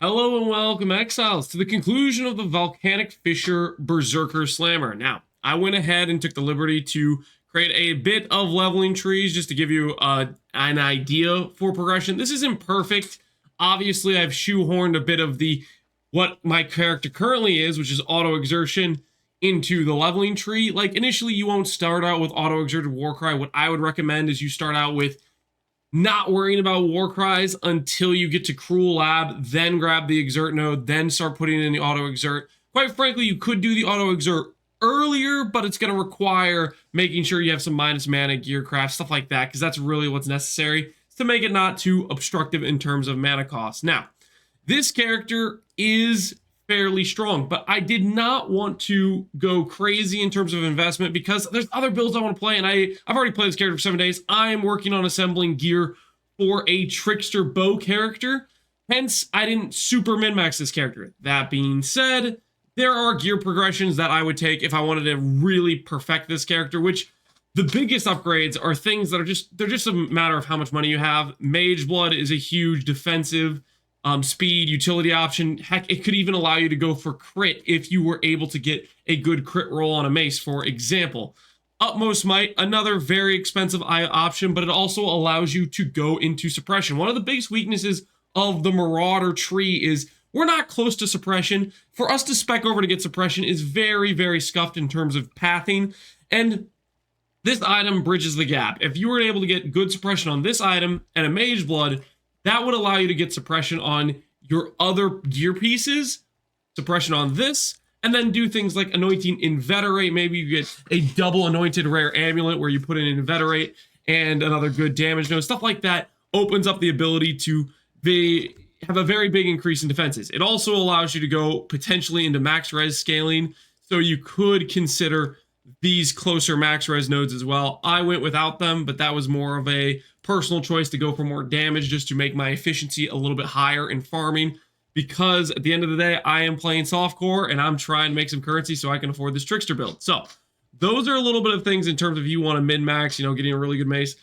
Hello and welcome, Exiles, to the conclusion of the Volcanic Fissure Berserker Slammer. Now, I went ahead and took the liberty to create a bit of leveling trees just to give you an idea for progression. This isn't perfect. Obviously, I've shoehorned a bit of what my character currently is, which is auto exertion, into the leveling tree. Like, initially, you won't start out with auto exerted Warcry. What I would recommend is you start out with not worrying about war cries until you get to Cruel Lab, then grab the exert node, then start putting in the auto exert. Quite frankly, you could do the auto exert earlier, but it's going to require making sure you have some minus mana, gear craft, stuff like that, because that's really what's necessary to make it not too obstructive in terms of mana cost. Now, this character is fairly strong, but I did not want to go crazy in terms of investment because there's other builds I want to play, and I've already played this character for 7 days. I'm working on assembling gear for a Trickster Bow character, hence I didn't super min-max this character. That being said, there are gear progressions that I would take if I wanted to really perfect this character, which the biggest upgrades are things that they're just a matter of how much money you have. Mage Blood is a huge defensive speed utility option. Heck, it could even allow you to go for crit if you were able to get a good crit roll on a mace, for example. Utmost Might, another very expensive option, but it also allows you to go into suppression. One of the biggest weaknesses of the Marauder tree is we're not close to suppression. For us to spec over to get suppression is very, very scuffed in terms of pathing, and this item bridges the gap. If you were able to get good suppression on this item and a Mage Blood, that would allow you to get suppression on your other gear pieces, suppression on this, and then do things like anointing Inveterate. Maybe you get a double anointed rare amulet where you put in Inveterate and another good damage node. Stuff like that opens up the ability to have a very big increase in defenses. It also allows you to go potentially into max res scaling, so you could consider these closer max res nodes as well. I went without them, but that was more of a personal choice to go for more damage just to make my efficiency a little bit higher in farming, because at the end of the day, I am playing softcore and I'm trying to make some currency so I can afford this Trickster build. So those are a little bit of things in terms of you want to min-max, getting a really good mace.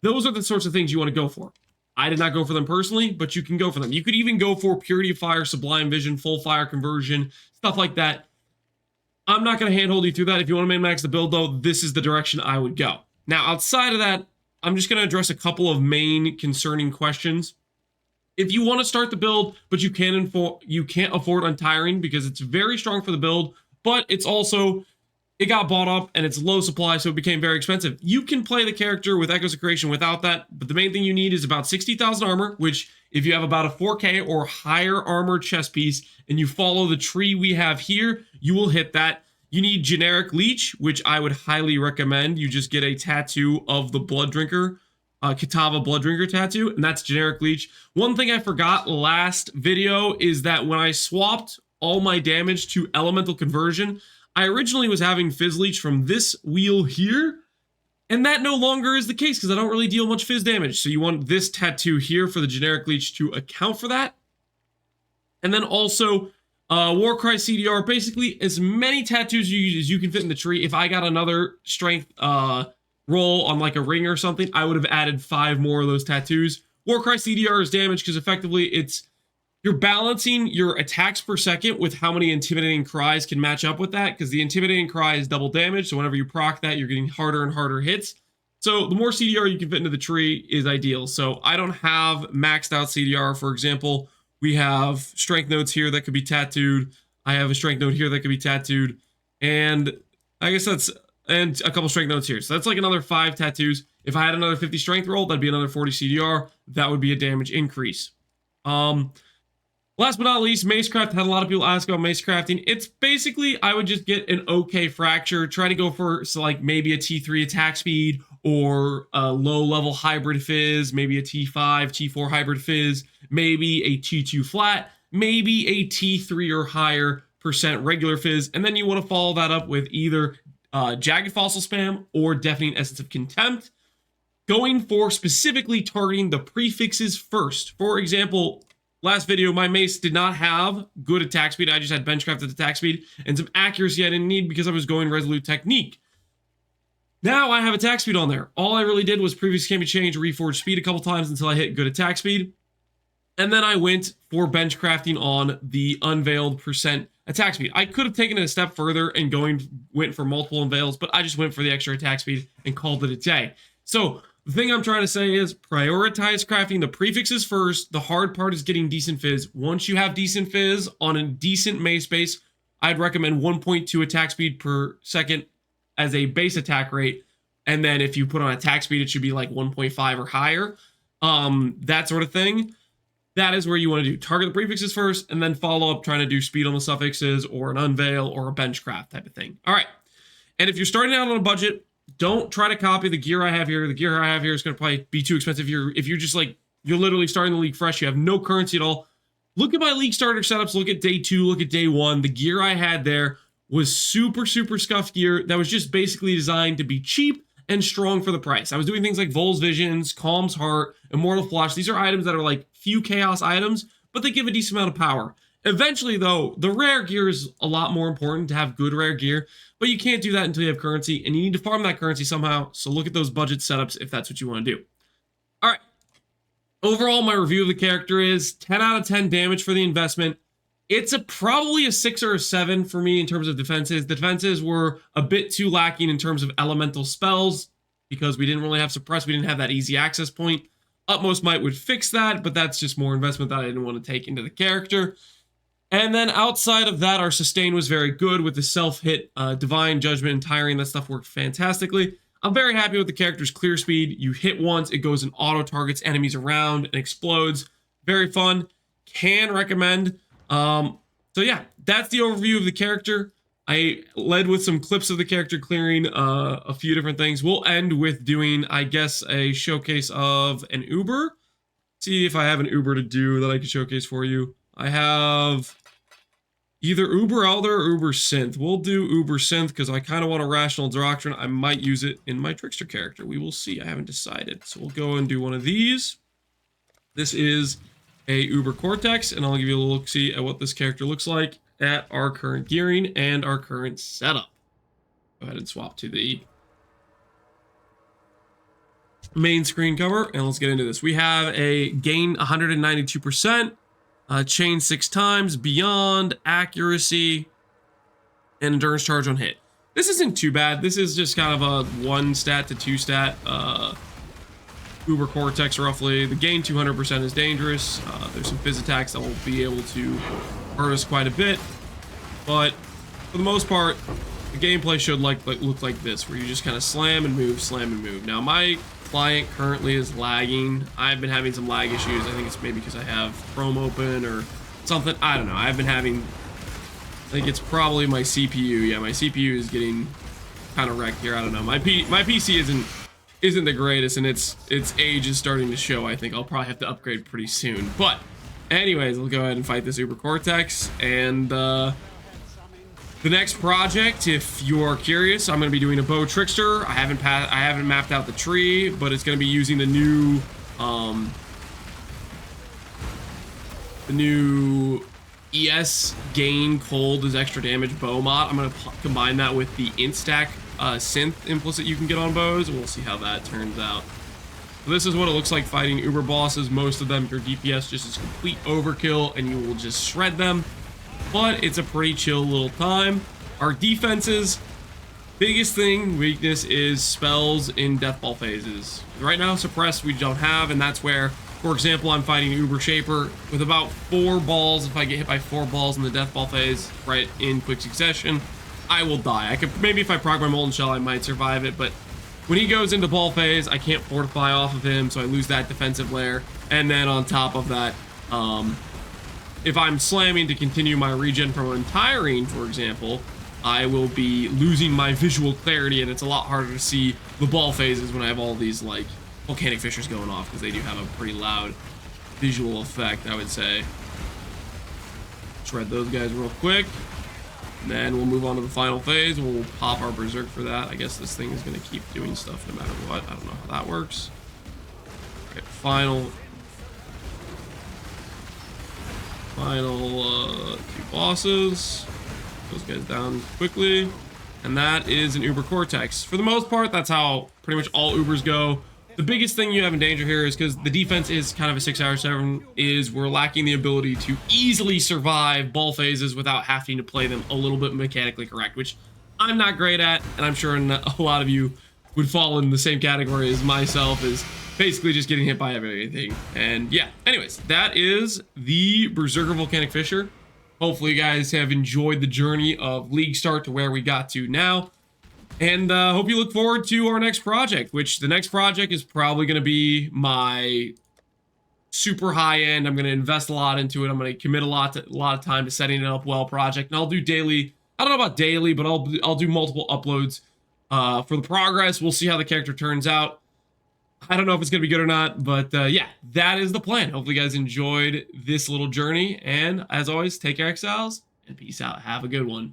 Those are the sorts of things you want to go for. I did not go for them personally, but you can go for them. You could even go for Purity of Fire, Sublime Vision, Full Fire Conversion, stuff like that. I'm not going to handhold you through that. If you want to min-max the build, though, this is the direction I would go. Now, outside of that, I'm just going to address a couple of main concerning questions. If you want to start the build, but you can't afford Untiring because it's very strong for the build, but it got bought up and it's low supply, so it became very expensive. You can play the character with Echoes of Creation without that, but the main thing you need is about 60,000 armor, which if you have about a 4K or higher armor chest piece and you follow the tree we have here, you will hit that. You need Generic Leech, which I would highly recommend. You just get a tattoo of the Blood Drinker, Kitava Blood Drinker tattoo, and that's Generic Leech. One thing I forgot last video is that when I swapped all my damage to Elemental Conversion, I originally was having Fizz Leech from this wheel here, and that no longer is the case because I don't really deal much Fizz damage. So you want this tattoo here for the Generic Leech to account for that. And then also Warcry CDR, basically as many tattoos as you can fit in the tree. If I got another strength roll on like a ring or something, I would have added 5 more of those tattoos. Warcry CDR is damage because effectively you're balancing your attacks per second with how many Intimidating Cries can match up with that, because the Intimidating Cry is double damage, so whenever you proc that, you're getting harder and harder hits. So the more CDR you can fit into the tree is ideal. So I don't have maxed out CDR. For example, we have strength nodes here that could be tattooed. I have a strength node here that could be tattooed. And I guess and a couple strength nodes here. So that's like another 5 tattoos. If I had another 50 strength roll, that'd be another 40 CDR. That would be a damage increase. Last but not least, Macecraft. Had a lot of people ask about Macecrafting. It's basically, I would just get an okay fracture, try to go for like maybe a T3 attack speed or a low level hybrid fizz, maybe a T5, T4 hybrid fizz, maybe a T2 flat, maybe a T3 or higher % regular fizz. And then you want to follow that up with either Jagged Fossil Spam or Deafening Essence of Contempt, going for specifically targeting the prefixes first. For example, last video, my mace did not have good attack speed. I just had benchcrafted attack speed and some accuracy I didn't need because I was going Resolute Technique. Now I have attack speed on there. All I really did was previous can be changed, reforged speed a couple times until I hit good attack speed. And then I went for bench crafting on the unveiled percent attack speed. I could have taken it a step further and went for multiple unveils, but I just went for the extra attack speed and called it a day. So the thing I'm trying to say is prioritize crafting the prefixes first. The hard part is getting decent fizz. Once you have decent fizz on a decent mace base, I'd recommend 1.2 attack speed per second as a base attack rate. And then if you put on attack speed, it should be like 1.5 or higher. That sort of thing. That is where you want to do. Target the prefixes first, and then follow up trying to do speed on the suffixes, or an unveil, or a bench craft type of thing. All right. And if you're starting out on a budget, don't try to copy the gear I have here. The gear I have here is going to probably be too expensive. If you're just like, you're literally starting the league fresh, you have no currency at all, look at my league starter setups, look at day 2, look at day 1. The gear I had there was super scuffed gear that was just basically designed to be cheap and strong for the price. I was doing things like Vol's Visions, Calm's Heart, Immortal Flush. These are items that are like few chaos items, but they give a decent amount of power. Eventually, though, the rare gear is a lot more important to have good rare gear, but you can't do that until you have currency, and you need to farm that currency somehow, so look at those budget setups if that's what you want to do. All right. Overall, my review of the character is 10 out of 10 damage for the investment. It's probably a 6 or a 7 for me in terms of defenses. The defenses were a bit too lacking in terms of elemental spells because we didn't really have suppress. We didn't have that easy access point. Utmost Might would fix that, but that's just more investment that I didn't want to take into the character. And then outside of that, our sustain was very good with the self-hit, Divine Judgment, and Tiring. That stuff worked fantastically. I'm very happy with the character's clear speed. You hit once, it goes and auto-targets enemies around and explodes. Very fun. Can recommend. So yeah, that's the overview of the character. I led with some clips of the character clearing a few different things. We'll end with doing, I guess, a showcase of an Uber. See if I have an Uber to do that I can showcase for you. I have either Uber Elder or Uber Synth. We'll do Uber Synth because I kind of want a Rational Doctrine. I might use it in my Trickster character. We will see. I haven't decided. So we'll go and do one of these. This is a Uber Cortex, and I'll give you a look-see at what this character looks like at our current gearing and our current setup. Go ahead and swap to the main screen cover, and let's get into this. We have a gain 192%, chain 6 times, beyond, accuracy, and endurance charge on hit. This isn't too bad. This is just kind of a 1 stat to 2 stat Uber Cortex roughly. The gain 200% is dangerous. There's some fizz attacks that will be able to hurt us quite a bit, but for the most part, the gameplay should look like this, where you just kind of slam and move, slam and move. Now my client currently is lagging. I've been having some lag issues. I think it's maybe because I have Chrome open or something. I don't know. I think it's probably my CPU. Yeah, my CPU is getting kind of wrecked here. I don't know. My PC isn't the greatest, and its age is starting to show. I think I'll probably have to upgrade pretty soon. But anyways, we'll go ahead and fight this Uber Cortex. And the next project, if you're curious, I'm going to be doing a Bow Trickster. I haven't mapped out the tree, but it's going to be using the new ES gain cold as extra damage bow mod. I'm going to combine that with the Instack synth implicit you can get on bows, and we'll see how that turns out. So this is what it looks like fighting Uber bosses. Most of them, your DPS just is complete overkill, and you will just shred them. But it's a pretty chill little time. Our defenses, biggest weakness is spells in Deathball phases. Right now, suppressed we don't have, and that's where, for example, I'm fighting Uber Shaper with about 4 balls. If I get hit by 4 balls in the Deathball phase, right in quick succession, I will die. Maybe if I proc my Molten Shell, I might survive it, but when he goes into ball phase, I can't fortify off of him, so I lose that defensive layer. And then on top of that, if I'm slamming to continue my regen from Untiring, for example, I will be losing my visual clarity, and it's a lot harder to see the ball phases when I have all these like Volcanic Fissures going off, because they do have a pretty loud visual effect, I would say. Shred those guys real quick. And then we'll move on to the final phase, and we'll pop our Berserk for that. I guess this thing is going to keep doing stuff no matter what. I don't know how that works. Okay, final 2 bosses. Those guys down quickly. And that is an Uber Cortex. For the most part, that's how pretty much all Ubers go. The biggest thing you have in danger here is because the defense is kind of a 6-hour-7, is we're lacking the ability to easily survive ball phases without having to play them a little bit mechanically correct, which I'm not great at, and I'm sure a lot of you would fall in the same category as myself, is basically just getting hit by everything. And yeah, anyways, that is the Berserker Volcanic Fissure. Hopefully you guys have enjoyed the journey of League Start to where we got to now. And hope you look forward to our next project, which the next project is probably going to be my super high end. I'm going to invest a lot into it. I'm going to commit a lot of time to setting it up well project. And I'll do daily. I don't know about daily, but I'll do multiple uploads for the progress. We'll see how the character turns out. I don't know if it's going to be good or not, but yeah, that is the plan. Hopefully you guys enjoyed this little journey. And as always, take care, Exiles, and peace out. Have a good one.